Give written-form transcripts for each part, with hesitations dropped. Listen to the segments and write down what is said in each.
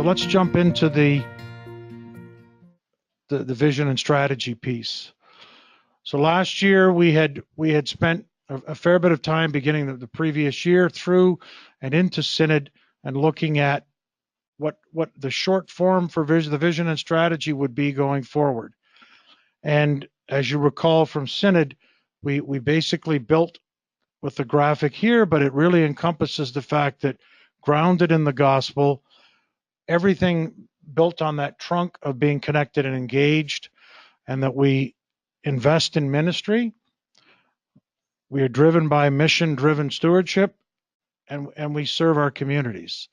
let's jump into the vision and strategy piece. So last year we had spent a fair bit of time beginning the previous year through and into Synod and looking at what the short form for the vision and strategy would be going forward. And as you recall from Synod, we basically built with the graphic here, but it really encompasses the fact that grounded in the gospel, everything built on that trunk of being connected and engaged, and that we invest in ministry. We are driven by mission-driven stewardship, and we serve our communities.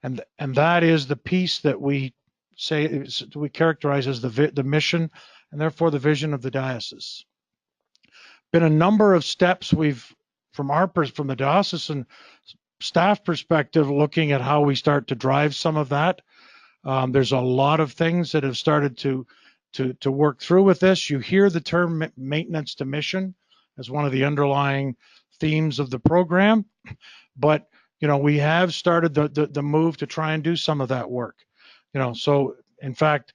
And that is the piece that we say we characterize as the mission, and therefore the vision of the diocese. Been a number of steps we've from the diocesan staff perspective, looking at how we start to drive some of that. There's a lot of things that have started to work through with this. You hear the term maintenance to mission as one of the underlying themes of the program, but we have started the move to try and do some of that work. So in fact,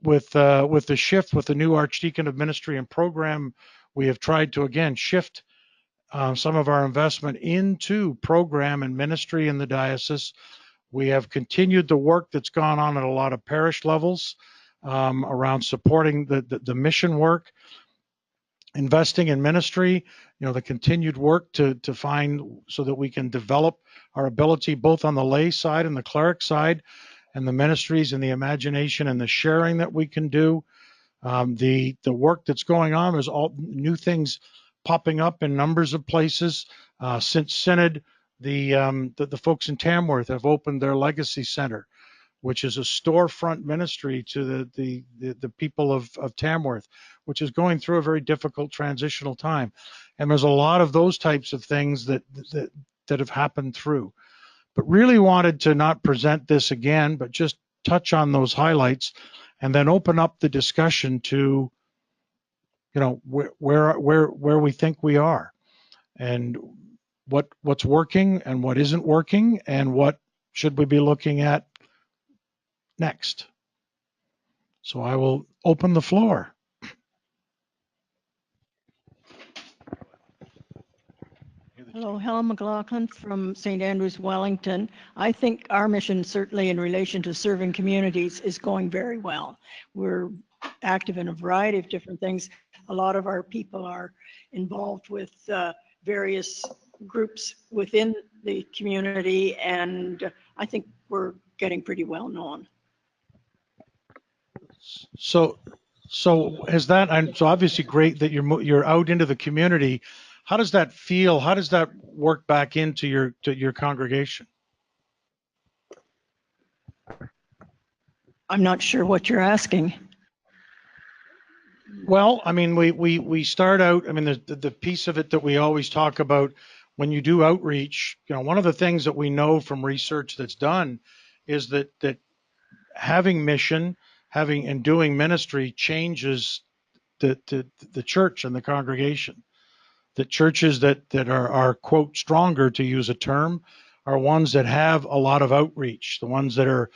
with the shift with the new Archdeacon of Ministry and Program, we have tried to again shift some of our investment into program and ministry in the diocese. We have continued the work that's gone on at a lot of parish levels around supporting the mission work, investing in ministry, the continued work to find so that we can develop our ability both on the lay side and the cleric side, and the ministries and the imagination and the sharing that we can do. The work that's going on, there's all new things popping up in numbers of places. Since Synod, the folks in Tamworth have opened their Legacy Center, which is a storefront ministry to the people of Tamworth, which is going through a very difficult transitional time. And there's a lot of those types of things that have happened through. But really wanted to not present this again, but just touch on those highlights and then open up the discussion to, where we think we are and what's working and what isn't working and what should we be looking at next. So I will open the floor. Hello, Helen McLaughlin from St. Andrews, Wellington. I think our mission, certainly in relation to serving communities, is going very well. We're active in a variety of different things. A lot of our people are involved with various groups within the community, and I think we're getting pretty well known. So is that, and so obviously great that you're out into the community. How does that feel? How does that work back into your congregation? I'm not sure what you're asking. Well, I mean, we start out, I mean, the piece of it that we always talk about when you do outreach, one of the things that we know from research that's done is that having mission, having and doing ministry changes the church and the congregation. The churches that are quote stronger, to use a term, are ones that have a lot of outreach, the ones that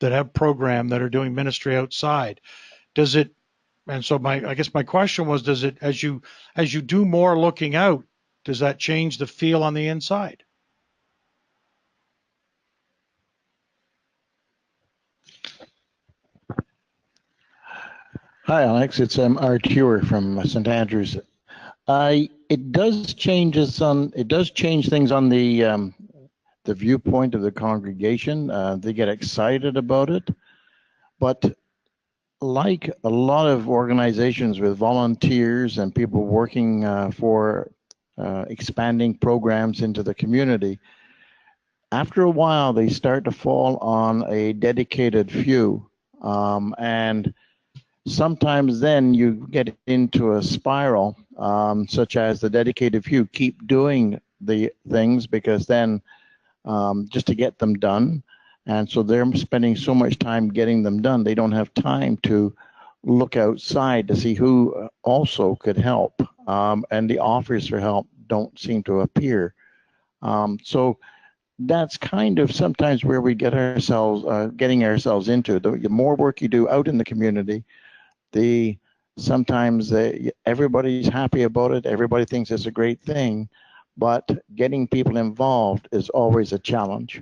have program, that are doing ministry outside. Does it? And so I guess my question was, does it, as you do more looking out, does that change the feel on the inside? Hi, Alex. It's Art Hewer from St. Andrews. It does change things on the viewpoint of the congregation. They get excited about it, but like a lot of organizations with volunteers and people working for expanding programs into the community, after a while they start to fall on a dedicated few, and sometimes then you get into a spiral, such as the dedicated few keep doing the things because then just to get them done. And so they're spending so much time getting them done, they don't have time to look outside to see who also could help. And the offers for help don't seem to appear. So that's kind of sometimes where we get ourselves, getting ourselves into. The more work you do out in the community, the sometimes everybody's happy about it. Everybody thinks it's a great thing, but getting people involved is always a challenge.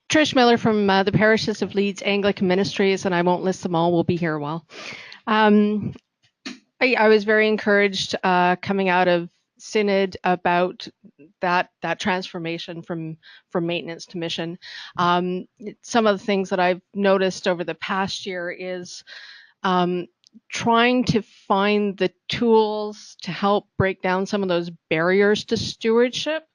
Trish Miller from the Parishes of Leeds Anglican Ministries, and I won't list them all. We'll be here a while. I was very encouraged coming out of Synod about that transformation from maintenance to mission. Some of the things that I've noticed over the past year is trying to find the tools to help break down some of those barriers to stewardship.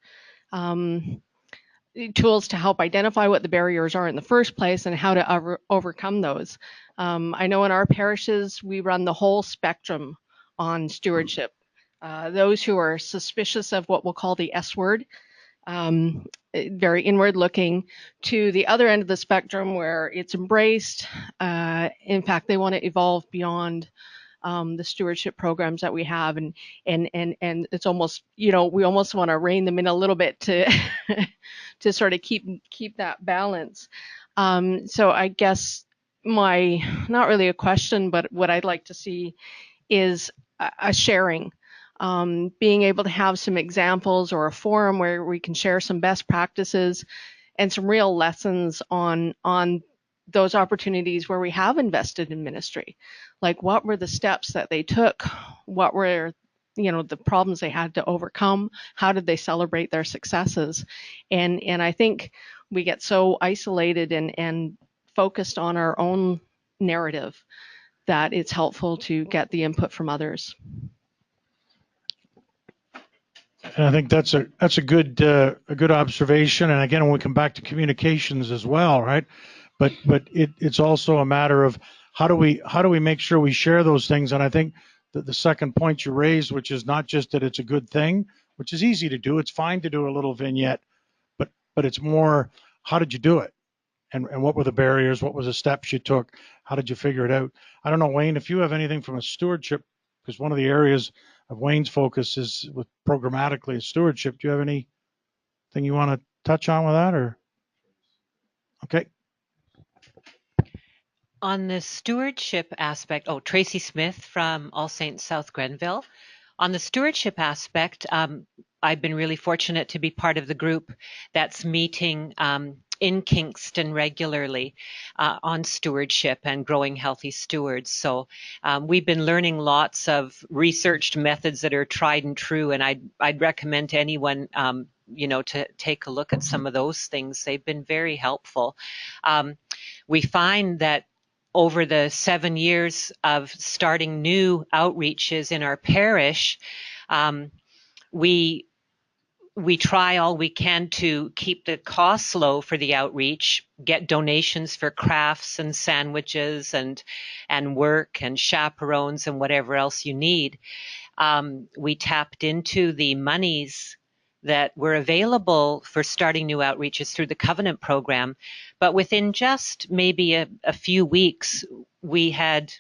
Tools to help identify what the barriers are in the first place and how to overcome those. I know in our parishes, we run the whole spectrum on stewardship. Those who are suspicious of what we'll call the S word, very inward looking, to the other end of the spectrum where it's embraced. In fact, they want to evolve beyond the stewardship programs that we have, and it's almost, we almost want to rein them in a little bit to to sort of keep that balance. So I guess not really a question, but what I'd like to see is a sharing, being able to have some examples or a forum where we can share some best practices and some real lessons on those opportunities where we have invested in ministry. Like, what were the steps that they took? What were the problems they had to overcome? How did they celebrate their successes? And I think we get so isolated and focused on our own narrative that it's helpful to get the input from others. And I think that's a good observation. And again, when we come back to communications as well, right? But it's also a matter of how do we make sure we share those things. And I think that the second point you raised, which is not just that it's a good thing, which is easy to do. It's fine to do a little vignette, but it's more, how did you do it? And what were the barriers? What was the steps you took? How did you figure it out? I don't know, Wayne, if you have anything from a stewardship, because one of the areas of Wayne's focus is with programmatically stewardship. Do you have anything you want to touch on with that, or? Okay. On the stewardship aspect, Tracy Smith from All Saints South Grenville. On the stewardship aspect, I've been really fortunate to be part of the group that's meeting in Kingston regularly on stewardship and growing healthy stewards. So we've been learning lots of researched methods that are tried and true, and I'd recommend to anyone to take a look at some of those things. They've been very helpful. We find that over the 7 years of starting new outreaches in our parish, we try all we can to keep the costs low for the outreach, get donations for crafts and sandwiches and work and chaperones and whatever else you need. We tapped into the monies that were available for starting new outreaches through the Covenant program. But within just maybe a few weeks, we had,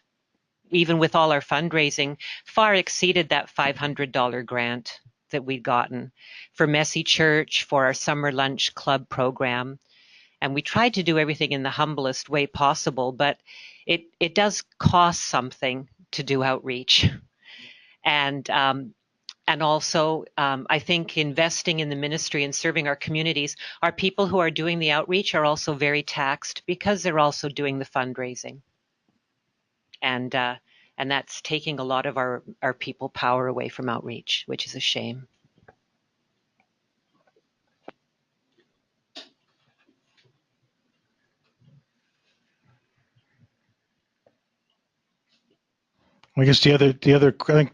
even with all our fundraising, far exceeded that $500 grant that we'd gotten for Messy Church, for our summer lunch club program. And we tried to do everything in the humblest way possible, but it does cost something to do outreach. And also, I think investing in the ministry and serving our communities, our people who are doing the outreach are also very taxed because they're also doing the fundraising. And that's taking a lot of our people power away from outreach, which is a shame. I guess the other I think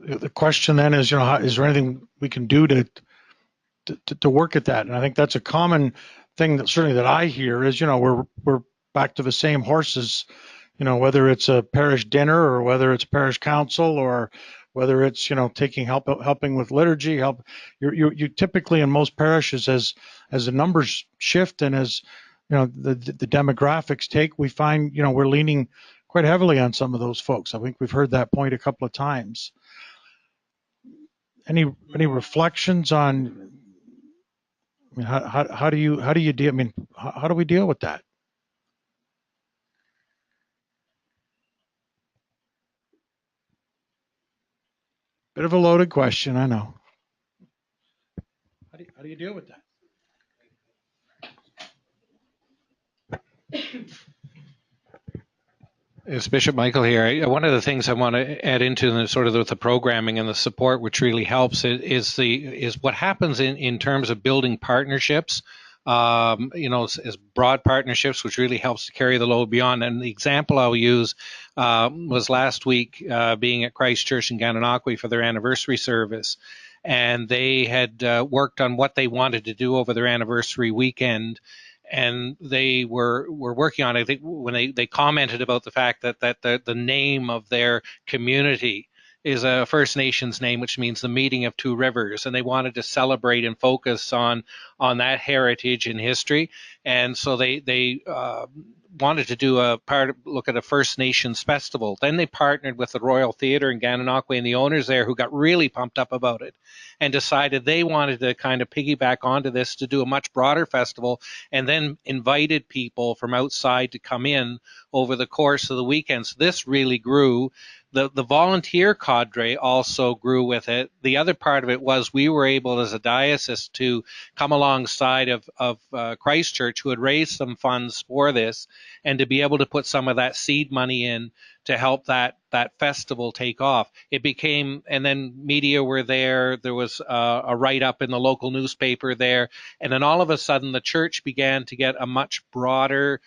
the question then is, is there anything we can do to work at that? And I think that's a common thing that certainly that I hear is, we're back to the same horses, whether it's a parish dinner or whether it's parish council or whether it's, helping with liturgy, you typically in most parishes as the numbers shift and as, the demographics take, we find, we're leaning quite heavily on some of those folks. I think we've heard that point a couple of times. Any reflections on, I mean, how do you deal? I mean, how do we deal with that? Bit of a loaded question, I know. How do you deal with that? It's Bishop Michael here. One of the things I want to add into the sort of with the programming and the support, which really helps, is what happens in terms of building partnerships. As broad partnerships, which really helps to carry the load beyond. And the example I'll use was last week, being at Christ Church in Gananoque for their anniversary service, and they had worked on what they wanted to do over their anniversary weekend. And they were working on it. I think when they commented about the fact that the name of their community is a First Nations name, which means the meeting of two rivers, and they wanted to celebrate and focus on that heritage and history. And so they wanted to do look at a First Nations festival. Then they partnered with the Royal Theatre in Gananoque and the owners there, who got really pumped up about it and decided they wanted to kind of piggyback onto this to do a much broader festival, and then invited people from outside to come in over the course of the weekend. So this really grew. The volunteer cadre also grew with it. The other part of it was we were able as a diocese to come alongside of Christ Church, who had raised some funds for this, and to be able to put some of that seed money in to help that festival take off. It became, and then media were there. There was a write-up in the local newspaper there. And then all of a sudden, the church began to get a much broader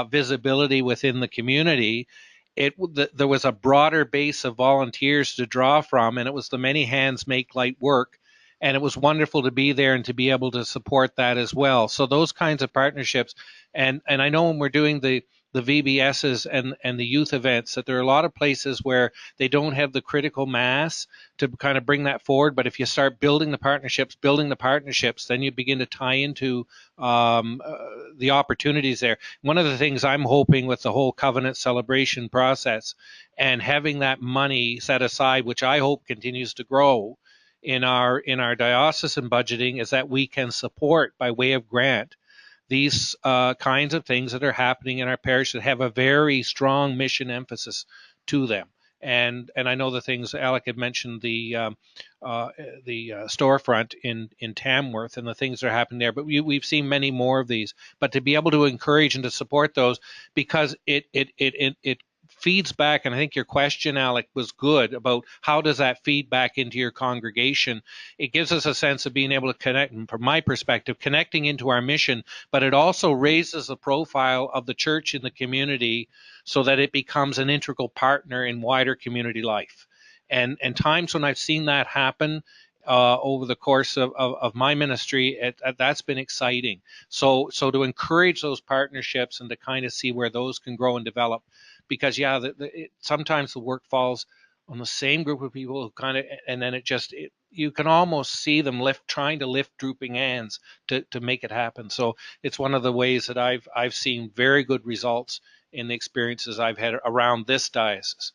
visibility within the community. There was a broader base of volunteers to draw from, and it was the many hands make light work. And it was wonderful to be there and to be able to support that as well. So those kinds of partnerships, and I know when we're doing the VBSs and the youth events, that there are a lot of places where they don't have the critical mass to kind of bring that forward. But if you start building the partnerships, then you begin to tie into the opportunities there. One of the things I'm hoping with the whole covenant celebration process and having that money set aside, which I hope continues to grow in our diocesan budgeting, is that we can support by way of grant these kinds of things that are happening in our parish that have a very strong mission emphasis to them. And I know the things Alec had mentioned, the storefront in Tamworth and the things that are happening there, but we've seen many more of these. But to be able to encourage and to support those, because it feeds back, and I think your question, Alec, was good about how does that feed back into your congregation. It gives us a sense of being able to connect, and from my perspective, connecting into our mission, but it also raises the profile of the church in the community so that it becomes an integral partner in wider community life. And times when I've seen that happen over the course of my ministry, that's been exciting. So to encourage those partnerships and to kind of see where those can grow and develop. Because sometimes the work falls on the same group of people who kind of, and then you can almost see them trying to lift drooping hands to make it happen. So it's one of the ways that I've seen very good results in the experiences I've had around this diocese.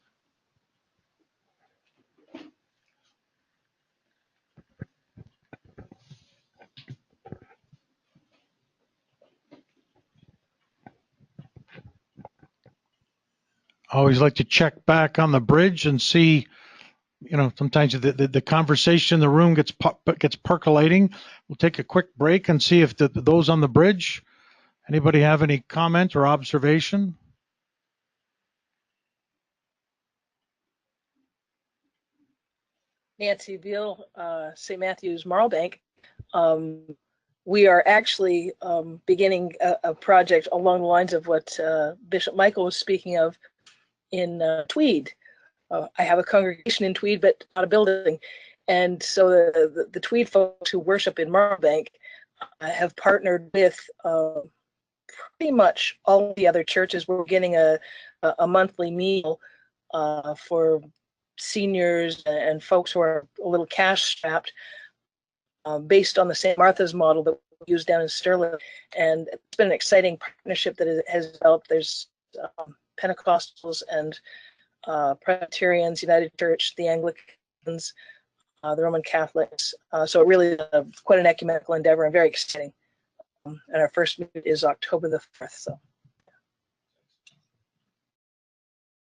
I always like to check back on the bridge and see, sometimes the conversation in the room gets percolating. We'll take a quick break and see if those on the bridge, anybody have any comment or observation? Nancy Beal, St. Matthew's Marlbank. We are actually beginning a project along the lines of what Bishop Michael was speaking of in Tweed. I have a congregation in Tweed, but not a building. And so the Tweed folks who worship in Marlbank have partnered with pretty much all the other churches. We're getting a monthly meal for seniors and folks who are a little cash strapped, based on the St. Martha's model that we use down in Sterling. And it's been an exciting partnership that has developed. There's Pentecostals and Presbyterians, United Church, the Anglicans, the Roman Catholics. So it really quite an ecumenical endeavor and very exciting. And our first meeting is October the 4th. So